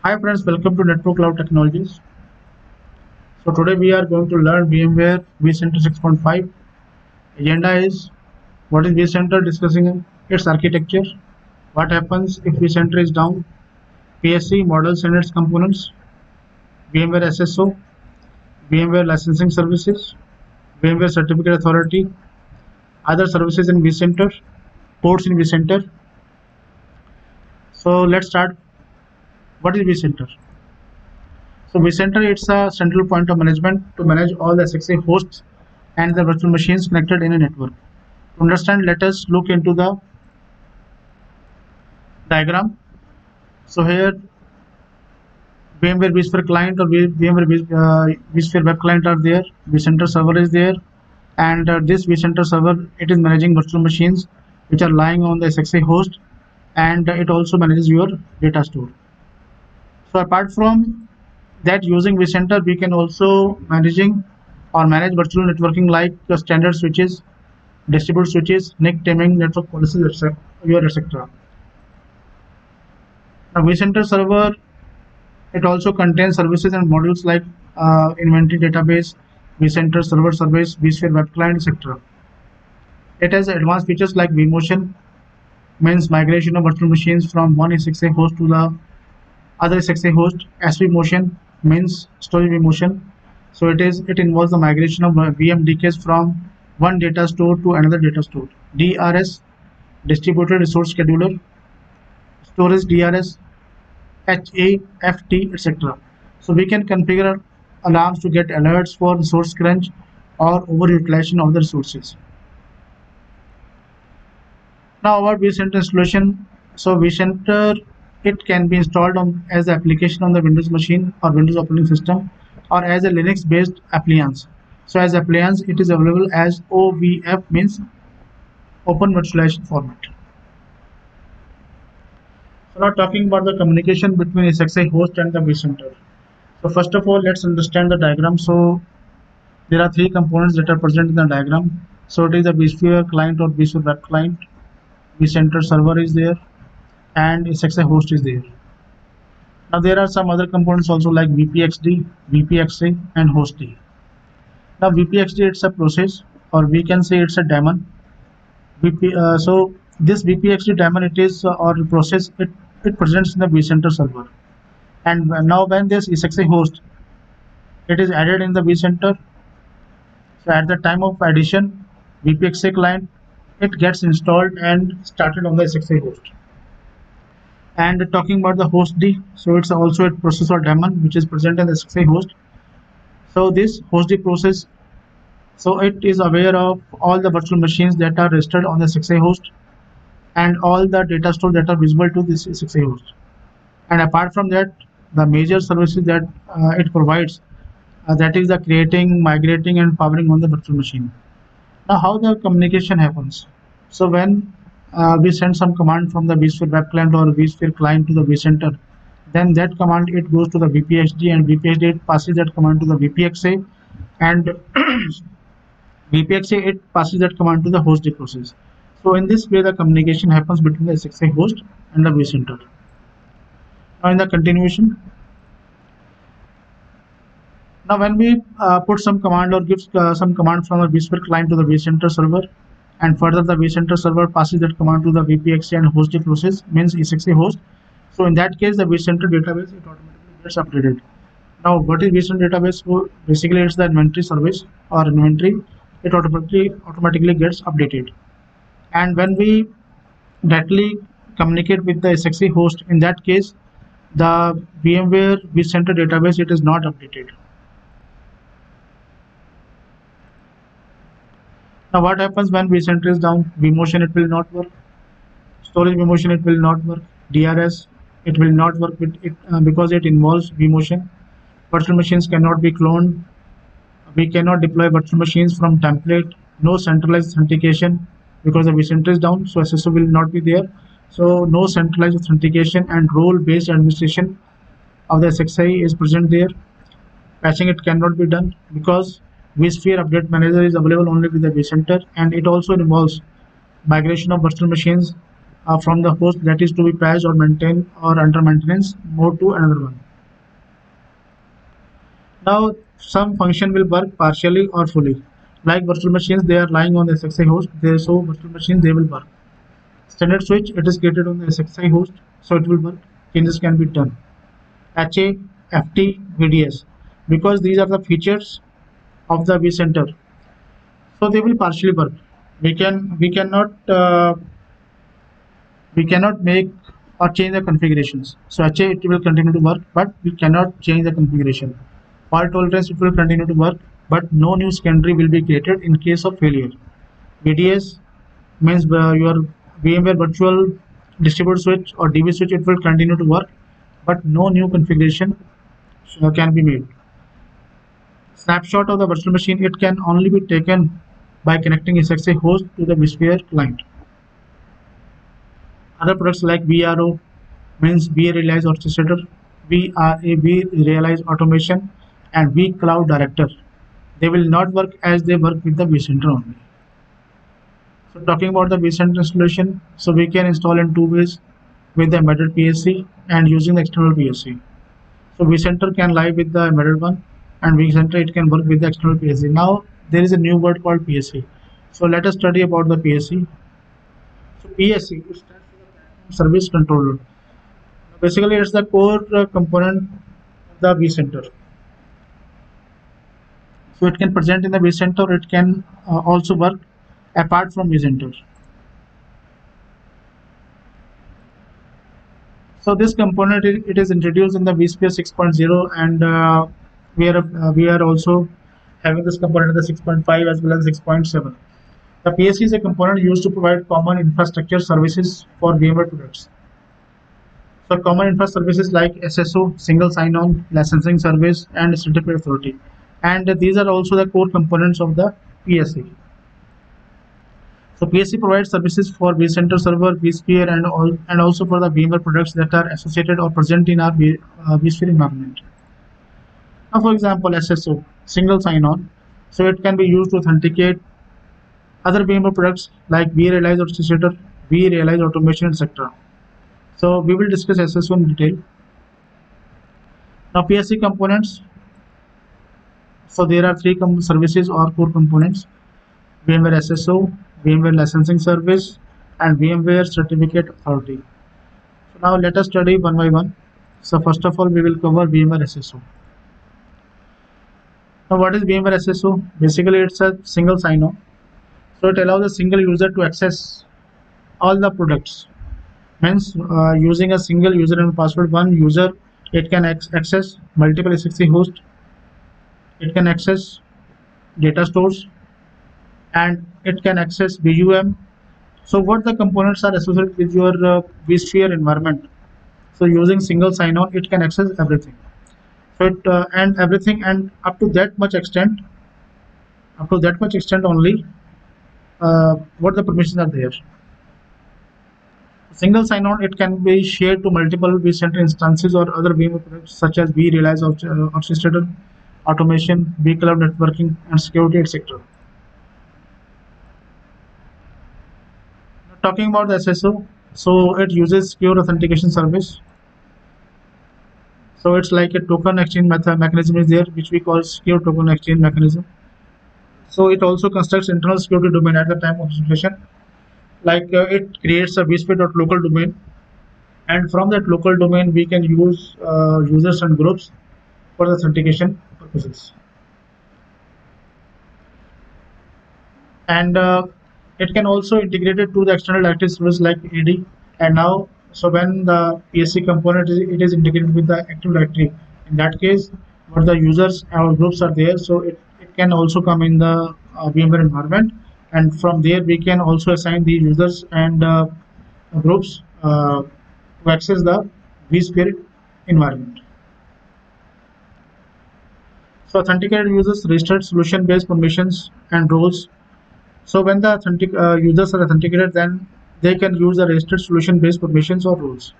Hi friends, welcome to Network Cloud Technologies. So today we are going to learn VMware vCenter 6.5. Agenda is what is vCenter, discussing its architecture, what happens if vCenter is down, PSC models and its components, VMware SSO, VMware licensing services, VMware certificate authority, other services in vCenter, ports in vCenter. So let's start. What is vCenter? So vCenter, it's a central point of management to manage all the SXA hosts and the virtual machines connected in a network. To understand, let us look into the diagram. So here VMware vSphere client or VMware vSphere web client are there. vCenter server is there, and this vCenter server, it is managing virtual machines which are lying on the SXA host, and it also manages your data store. So apart from that, using vCenter, we can also manage virtual networking like the standard switches, distributed switches, NIC timing, network policies, etc. Now vCenter server, it also contains services and modules like inventory database, vCenter server service, vSphere web client, etc. It has advanced features like vMotion, means migration of virtual machines from one SXA host to the other SXA host. SVMotion means storage vMotion. So it involves the migration of VMDKs from one data store to another data store. DRS, distributed resource scheduler, storage DRS, HAFT, etc. So we can configure alarms to get alerts for resource crunch or overutilization of the resources. Now about vCenter installation. So vCenter, it can be installed as the application on the Windows machine or Windows operating system, or as a Linux based appliance. So as appliance, it is available as OVF, means open virtualization format. So now talking about the communication between SXA host and the vCenter. So first of all, let's understand the diagram. So there are three components that are present in the diagram. So it is a vSphere client or vSphere web client, vCenter server is there, and SXA host is there. Now there are some other components also like VPXD, VPXA, and hostd. Now VPXD, it's a process, or we can say it's a daemon. So this VPXD daemon, it is or process, it presents in the vCenter server. And now when this SXA host, it is added in the vCenter, so at the time of addition, VPXA client, it gets installed and started on the SXA host. And talking about the hostd, so it's also a process or daemon which is present in the SXA host. So this hostd process, so it is aware of all the virtual machines that are registered on the SXA host and all the data store that are visible to this SXA host. And apart from that, the major services that it provides, that is the creating, migrating, and powering on the virtual machine. Now how the communication happens? So when we send some command from the vSphere web client or vSphere client to the vCenter, then that command, it goes to the VPXD, and VPXD, it passes that command to the VPXA, and VPXA, it passes that command to the hostd process. So in this way, the communication happens between the SXA host and the vCenter. Now in the continuation, now when we put some command or give some command from the vSphere client to the vCenter server, and further the vCenter server passes that command to the VPXA and hostd process, means SXA host. So in that case, the vCenter database, it automatically gets updated. Now what is vCenter database? So basically it's the inventory service or inventory. It automatically gets updated. And when we directly communicate with the SXA host, in that case, the VMware vCenter database, it is not updated. Now what happens when vCenter is down? vMotion, it will not work. Storage vMotion, it will not work. DRS, it will not work with it because it involves vMotion. Virtual machines cannot be cloned. We cannot deploy virtual machines from template. No centralized authentication because the vCenter is down, so SSO will not be there. So no centralized authentication and role-based administration of the SXA is present there. Patching, it cannot be done because vSphere Update Manager is available only with the vCenter, and it also involves migration of virtual machines from the host that is to be patched or maintained or under maintenance mode to another one. Now, some function will work partially or fully. Like virtual machines, they are lying on the SXI host. So virtual machines they will work. Standard switch, it is created on the SXI host, so it will work. Changes can be done. HA, FT, VDS, because these are the features of the vCenter, so they will partially work. We cannot make or change the configurations. So HA it will continue to work, but we cannot change the configuration. Fault tolerance it will continue to work, but no new secondary will be created in case of failure. VDS means your VMware Virtual Distributed Switch or DV switch it will continue to work, but no new configuration can be made. Snapshot of the virtual machine it can only be taken by connecting SXI host to the vSphere client. Other products like VRO means vRealize Orchestrator, vRealize Automation, and vCloud Director. They will not work as they work with the vCenter only. So talking about the vCenter installation, so we can install in two ways, with the embedded PSC and using the external PSC. So vCenter can live with the embedded one, and vCenter it can work with the external PSC. Now there is a new word called PSC. So let us study about the PSC. So PSC it stands for the Platform Service Controller. Basically, it's the core component of the vCenter. So it can present in the vCenter. It can also work apart from vCenter. So this component it is introduced in the vSphere 6.0, and we are also having this component in the 6.5 as well as 6.7. The PSC is a component used to provide common infrastructure services for VMware products. So common infrastructure services like SSO, single sign-on, licensing service, and certificate authority, and these are also the core components of the PSC. So PSC provides services for vCenter server, vSphere, and also for the VMware products that are associated or present in our vSphere environment. Now, for example, SSO, single sign-on, so it can be used to authenticate other VMware products like vRealize Orchestrator, vRealize Automation, etc. So we will discuss SSO in detail. Now PSC components. So there are three services or core components: VMware SSO, VMware Licensing Service, and VMware Certificate Authority. So now let us study one by one. So first of all, we will cover VMware SSO. Now what is VMware SSO? Basically, it's a single sign-on. So it allows a single user to access all the products. Means using a single user and password, one user it can access multiple SXI hosts. It can access data stores, and it can access VUM. So what the components are associated with your vSphere environment. So using single sign-on, it can access everything. So it and everything, and up to that much extent only, what the permissions are there. Single sign-on it can be shared to multiple vCenter instances or other VMware products such as vRealize Orchestrator, Automation, vCloud Networking, and Security, etc. Talking about the SSO, so it uses secure authentication service. So it's like a token exchange mechanism is there, which we call secure token exchange mechanism. So it also constructs internal security domain at the time of installation. Like it creates a vSphere.local domain, and from that local domain we can use users and groups for the authentication purposes. And it can also integrate it to the external directory service like AD. And now, so when the PSC component it is integrated with the Active Directory, in that case, what the users or groups are there, so it can also come in the VMware environment, and from there we can also assign the users and groups to access the vSphere environment. So authenticated users registered solution-based permissions and roles. So when the users are authenticated, then they can use the registered solution-based permissions or roles.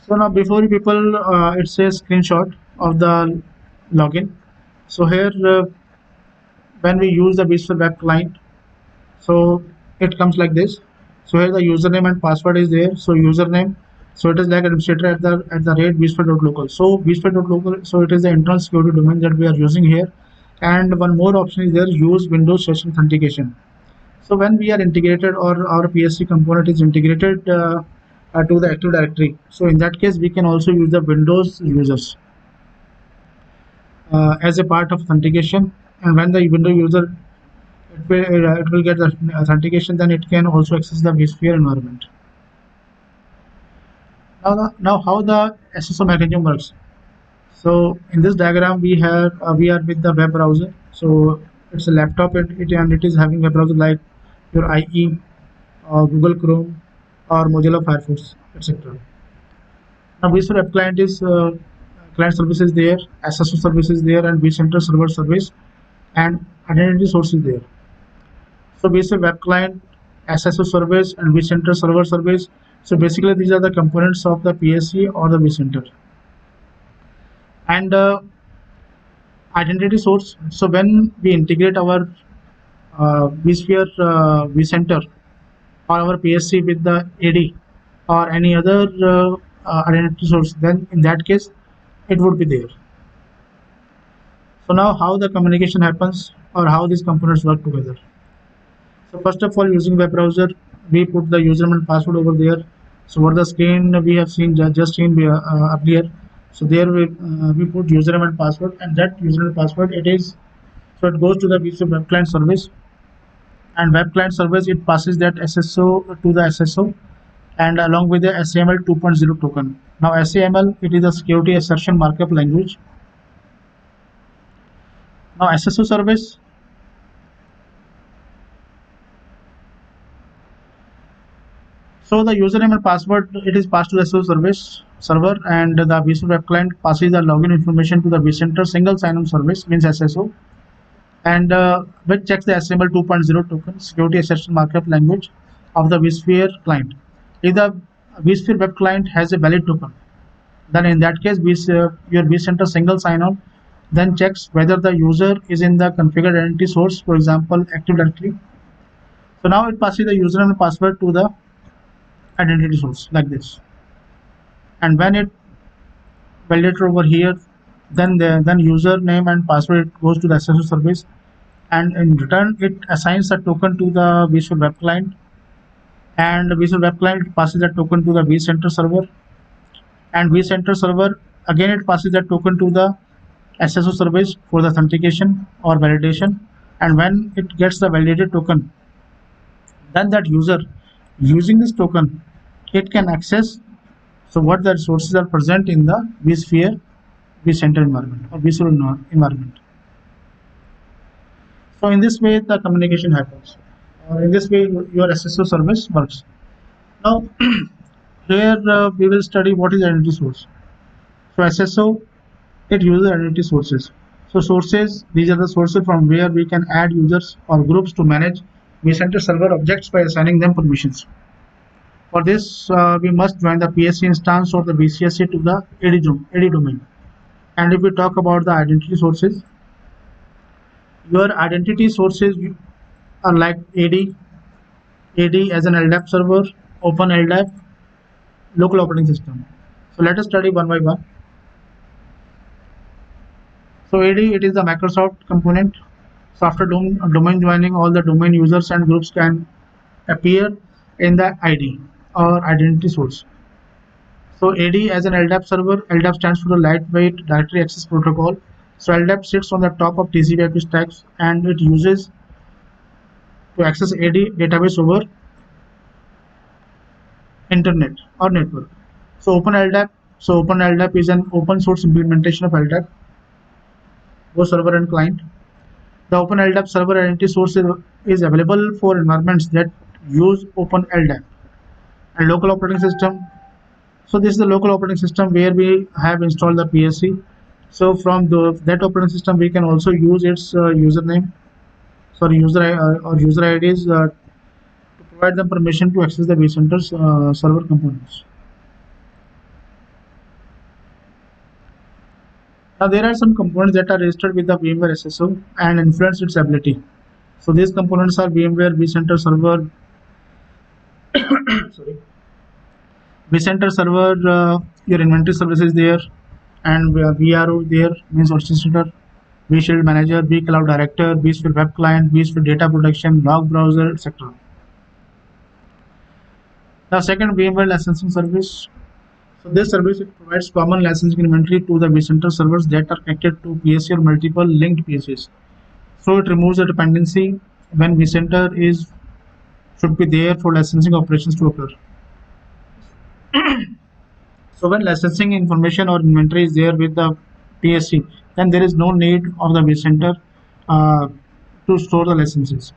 So now before people, it's a screenshot of the login. So here, when we use the vSphere web client, So it comes like this. So here the username and password is there. So username, so it is like administrator at the rate vsphere.local. So vsphere.local, so it is the internal security domain that we are using here. And one more option is there, use Windows session authentication. So when we are integrated or our PSC component is integrated to the Active Directory, so in that case we can also use the Windows users as a part of authentication. And when the Windows user it will get the authentication, then it can also access the vSphere environment. Now how the SSO mechanism works. So in this diagram we are with the web browser. So it's a laptop and it is having web browser like your IE or Google Chrome or Mozilla Firefox, etc. Now vSphere Web Client is client services there, SSO services there, and vCenter server service and identity source is there. So vSphere Web Client, SSO service, and vCenter server service. So basically these are the components of the PSC or the vCenter. And identity source. So when we integrate our vSphere vCenter or our PSC with the AD or any other identity source, then in that case it would be there. So now how the communication happens or how these components work together. So first of all, using web browser, we put the username and password over there. So what the screen we have seen just seen earlier. So there we put username and password, and that username and password it is, so it goes to the vSphere web client service, and web client service it passes that SSO to the SSO and along with the SAML 2.0 token. Now SAML it is a security assertion markup language. Now SSO service, so the username and password it is passed to the SSO service server, and the vSphere web client passes the login information to the vCenter single sign-on service means SSO, and which checks the SAML 2.0 token security assertion markup language of the vSphere client. If the vSphere web client has a valid token, then in that case your vCenter single sign-on then checks whether the user is in the configured identity source, for example Active Directory. So now it passes the username and password to the identity source like this, and when it validated over here, then username and password goes to the SSO service, and in return it assigns a token to the vSphere web client, and the vSphere web client passes that token to the vCenter server, and vCenter server again it passes that token to the SSO service for the authentication or validation, and when it gets the validated token, then that user using this token it can access so what the resources are present in the vSphere vCenter environment or vSphere environment. So in this way the communication happens, or in this way your SSO service works. Now here we will study what is identity source. So SSO it uses identity sources. So sources, these are the sources from where we can add users or groups to manage vCenter server objects by assigning them permissions. For this, we must join the PSC instance or the VCSA to the AD domain. And if we talk about the identity sources, your identity sources are like AD as an LDAP server, Open LDAP, local operating system. So let us study one by one. So AD it is the Microsoft component. So after domain joining, all the domain users and groups can appear in the ID or identity source. So AD as an LDAP server, LDAP stands for the Lightweight Directory Access Protocol. So LDAP sits on the top of TCP/IP stacks and it uses to access AD database over internet or network. So Open LDAP is an open source implementation of LDAP, both server and client. The Open LDAP server identity source is available for environments that use Open LDAP. And local operating system, so this is the local operating system where we have installed the PSC. So from that operating system we can also use its user IDs to provide them permission to access the vCenter's server components. Now there are some components that are registered with the VMware SSO and influence its ability. So these components are VMware vCenter server, sorry, vCenter server, your inventory service is there, and VRO there means orchestrator, vShield manager, vCloud director, vSphere web client, vSphere data protection, log browser, etc. The second, VMware licensing service. So this service, it provides common licensing inventory to the vCenter servers that are connected to PSC or multiple linked PSCs. So it removes the dependency when vCenter is should be there for licensing operations to occur. So when licensing information or inventory is there with the PSC, then there is no need of the vCenter uh, to store the licenses.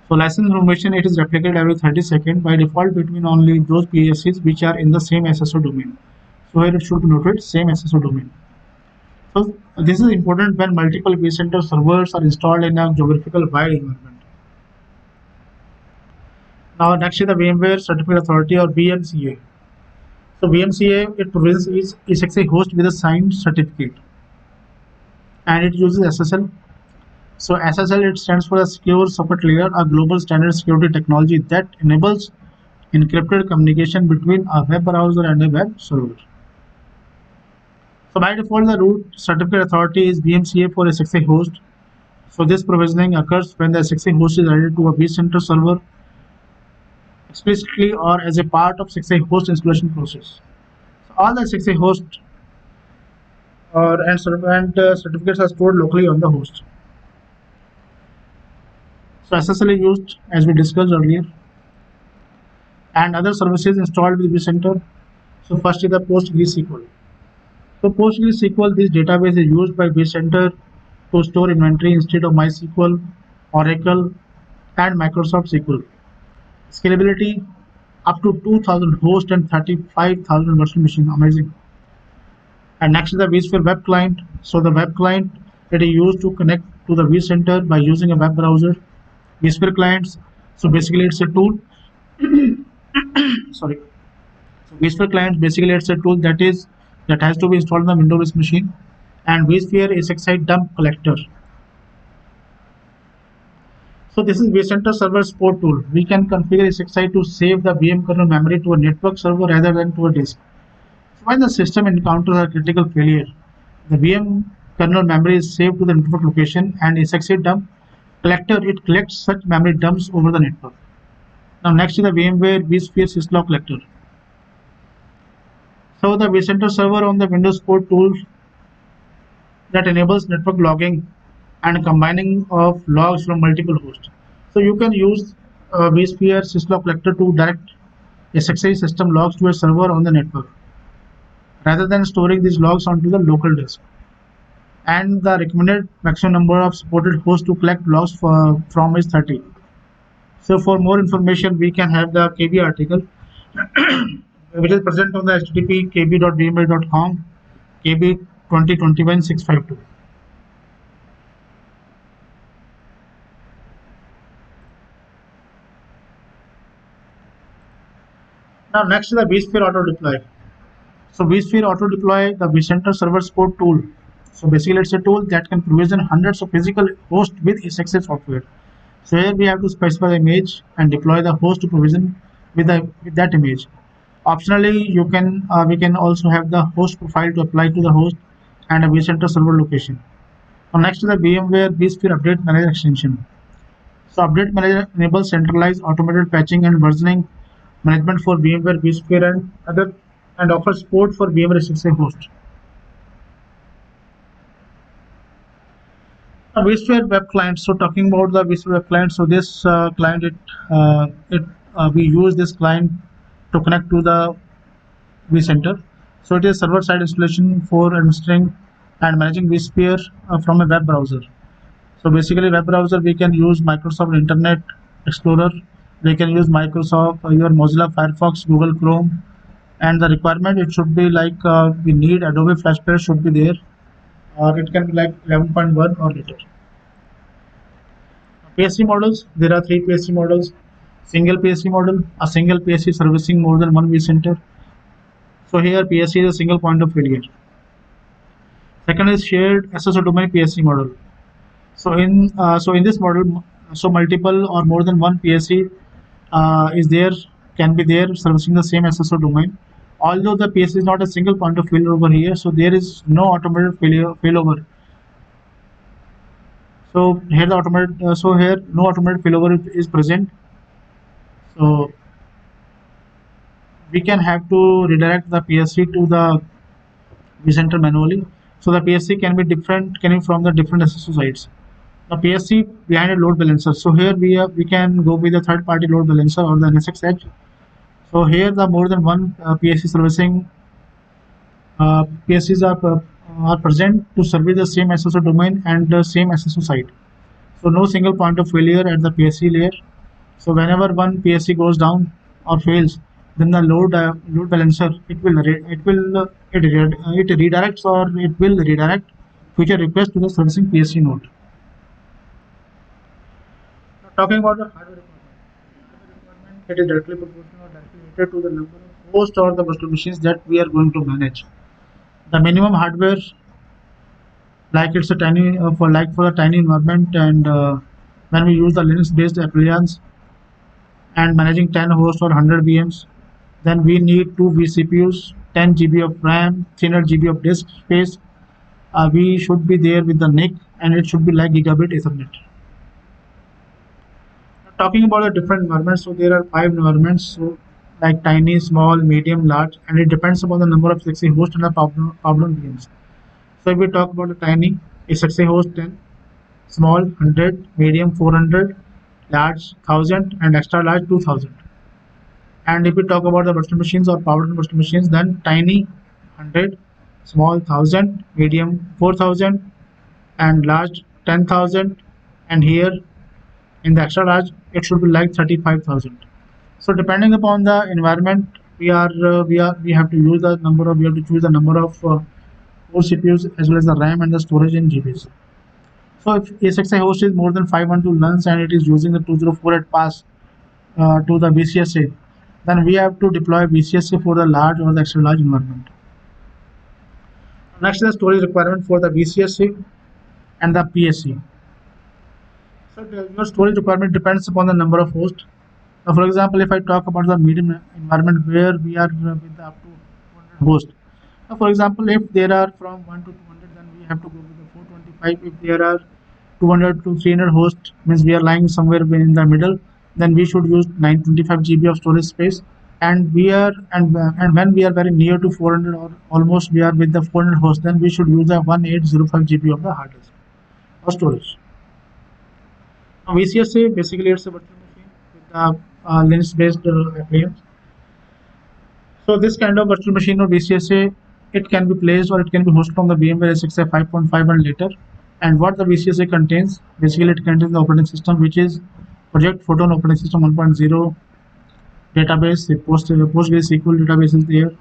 So license information, it is replicated every 30 seconds by default between only those PSCs which are in the same SSO domain. So here it should be noted same SSO domain. So this is important when multiple vCenter servers are installed in a geographical wide environment. Now next is the VMware Certificate Authority or VMCA. So VMCA, it provides is a host with a signed certificate, and it uses SSL. So SSL, it stands for the Secure Socket Layer, a global standard security technology that enables encrypted communication between a web browser and a web server. So by default, the root certificate authority is VMCA for a SXI host. So this provisioning occurs when the SXI host is added to a vCenter server explicitly or as a part of SXI host installation process. So all the SXI host certificates are stored locally on the host. So SSL is used as we discussed earlier, and other services installed with vCenter. So first is the PostgreSQL. So PostgreSQL, this database is used by vCenter to store inventory instead of MySQL, Oracle, and Microsoft SQL. Scalability up to 2,000 hosts and 35,000 virtual machines. Amazing. And next is the vSphere web client. So the web client, it is used to connect to the vCenter by using a web browser. vSphere clients. So basically, it's a tool. Sorry. So vSphere clients, basically it's a tool that has to be installed on the Windows machine. And vSphere is a dump collector. So this is vCenter server support tool. We can configure SXI to save the VM kernel memory to a network server rather than to a disk. So when the system encounters a critical failure, the VM kernel memory is saved to the network location, and SXI dump collector, it collects such memory dumps over the network. Now next is the VMware vSphere syslog collector. So the vCenter server on the Windows support tool that enables network logging and combining of logs from multiple hosts. So you can use vSphere syslog collector to direct SXI system logs to a server on the network, rather than storing these logs onto the local disk. And the recommended maximum number of supported hosts to collect logs from is 30. So for more information, we can have the KB article, which is present on the http kb.vmware.com, KB 2021-652. Now next is the vSphere auto deploy. So vSphere auto deploy, the vCenter server support tool. So basically, it's a tool that can provision hundreds of physical hosts with SXI software. So here we have to specify the image and deploy the host to provision with that image. Optionally, we can also have the host profile to apply to the host and a vCenter server location. Now next is the VMware vSphere Update Manager extension. So Update Manager enables centralized automated patching and versioning management for VMware vSphere and offers support for VMware SXI host. vSphere web client. So talking about the vSphere web client, so this client, we use this client to connect to the vCenter. So it is server-side installation for installing and managing vSphere from a web browser. So basically, web browser, we can use Microsoft Internet Explorer, we can use Microsoft your Mozilla Firefox, Google Chrome, and the requirement, it should be like we need Adobe Flash Player should be there, or it can be like 11.1 or later. PSC models, there are 3 PSC models. Single PSC model, a single PSC servicing more than one vCenter. So here PSC is a single point of failure. Second is shared SSO domain PSC model. So in this model, so multiple or more than one PSC is there, can be there servicing the same SSO domain. Although the PSC is not a single point of failure over here, so there is no automated failover. So here the automated, so here no automated failover is present. So we can have to redirect the PSC to the vCenter manually. So the PSC can be different, can be from the different SSO sites. The PSC behind a load balancer. So here we can go with the third party load balancer or the NSX Edge. So here the more than one PSC servicing PSCs are present to service the same SSO domain and the same SSO site. So no single point of failure at the PSC layer. So whenever one PSC goes down or fails, then the load balancer it redirects or it will redirect future request to the servicing PSC node. Now, talking about the hardware requirement, it is directly proportional or directly related to the number of hosts or the virtual machines that we are going to manage. The minimum hardware, like it's a tiny for a tiny environment, and when we use the Linux based appliance and managing 10 hosts or 100 VMs, then we need 2 vCPUs, 10 GB of RAM, 300 GB of disk space. We should be there with the NIC, and it should be like gigabit Ethernet. Talking about the different environments, so there are 5 environments, so like tiny, small, medium, large, and it depends upon the number of XA hosts and the problem VMs. So if we talk about the tiny, it's XA host 10, small 100, medium 400, large 1000, and extra large 2000. And if we talk about the virtual machines or powered virtual machines, then tiny 100, small 1000, medium 4000, and large 10,000. And here in the extra large, it should be like 35,000. So depending upon the environment, we have to use the number of we have to choose the number of 4 CPUs as well as the RAM and the storage in GBs. So if ESXi host is more than 512 LUNs and it is using the 2048 pass to the VCSA, then we have to deploy VCSA for the large or the extra large environment. Next is the storage requirement for the VCSA and the PSC. So your storage requirement depends upon the number of hosts. Now, for example, if I talk about the medium environment where we are with up to 200 hosts. Now, for example, if there are from 1 to 200, then we have to go with the 425. If there are 200 to 300 hosts, means we are lying somewhere in the middle, then we should use 925 GB of storage space. And when we are very near to 400 or almost we are with the 400 hosts, then we should use the 1805 GB of the hard disk or storage. Now, VCSA basically it's a virtual machine with the Linux based appliance. So this kind of virtual machine or VCSA, it can be placed or it can be hosted on the VMware ESXi 5.5 and later. And what the VCSA contains, basically it contains the operating system, which is Project Photon operating system 1.0, database, PostgreSQL database is there,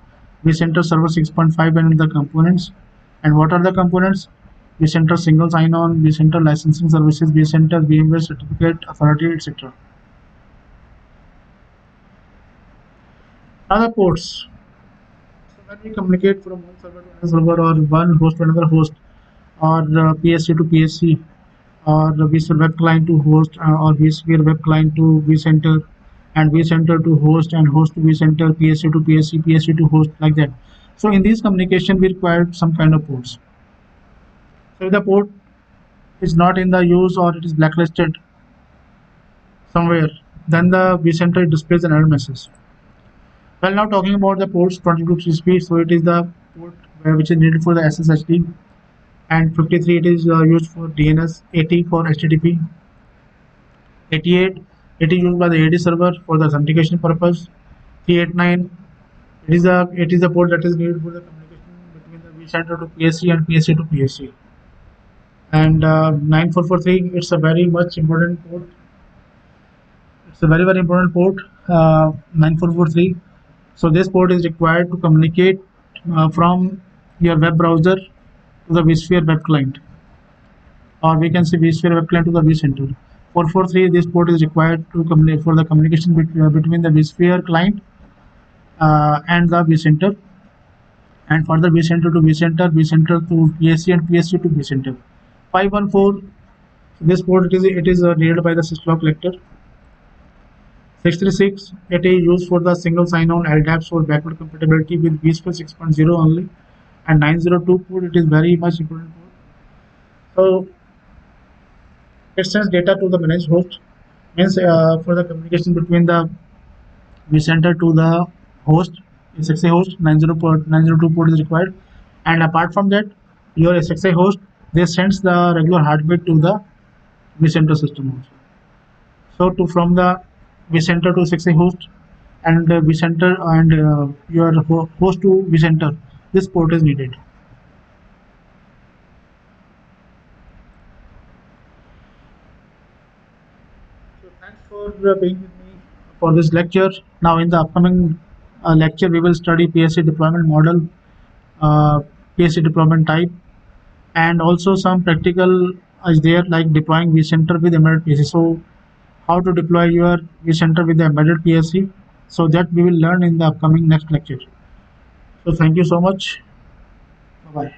vCenter server 6.5 and the components. And what are the components? vCenter single sign-on, vCenter licensing services, vCenter VMware certificate authority, etc. Other ports. So when we communicate from one server to another server or one host to another host, or PSC to PSC, or vSphere web client to host, or vSphere web client to vCenter, and vCenter to host, and host to vCenter, PSC to PSC, PSC to host, like that. So in these communication, we require some kind of ports. So if the port is not in the use or it is blacklisted somewhere, then the vCenter displays an error message. Well, now talking about the ports 22 TCP, so it is the port which is needed for the SSHD, and 53 it is used for DNS, 80 for HTTP, 88 it is used by the AD server for the authentication purpose, 389 it is the port that is needed for the communication between the vCenter to PSC and PSC to PSC, and 9443 it's a very much important port. It's a very important port, 9443. So this port is required to communicate from your web browser to the vSphere web client, or we can say vSphere web client to the vCenter. 443 this port is required to communicate for the communication between the vSphere client and the vCenter, and further vCenter to vCenter, vCenter to PSC, and PSC to vCenter. 514 This port it is read by the syslog collector. 636, it is used for the single sign-on LDAPs for backward compatibility with vSphere 6.0 only. And 902 port, it is very much important port. So it sends data to the managed host, means for the communication between the vCenter to the host, SXA host, 902 port is required. And apart from that, your SXA host, they sends the regular heartbeat to the vCenter system also. So to from the vCenter to SXA host and vCenter and your host to vCenter, this port is needed. So thanks for being with me for this lecture. Now in the upcoming lecture, we will study PSC deployment model, PSC deployment type, and also some practical is there like deploying vCenter with embedded PSC. So how to deploy your vCenter with the embedded PSC. So that we will learn in the upcoming next lecture. So thank you so much. Bye bye.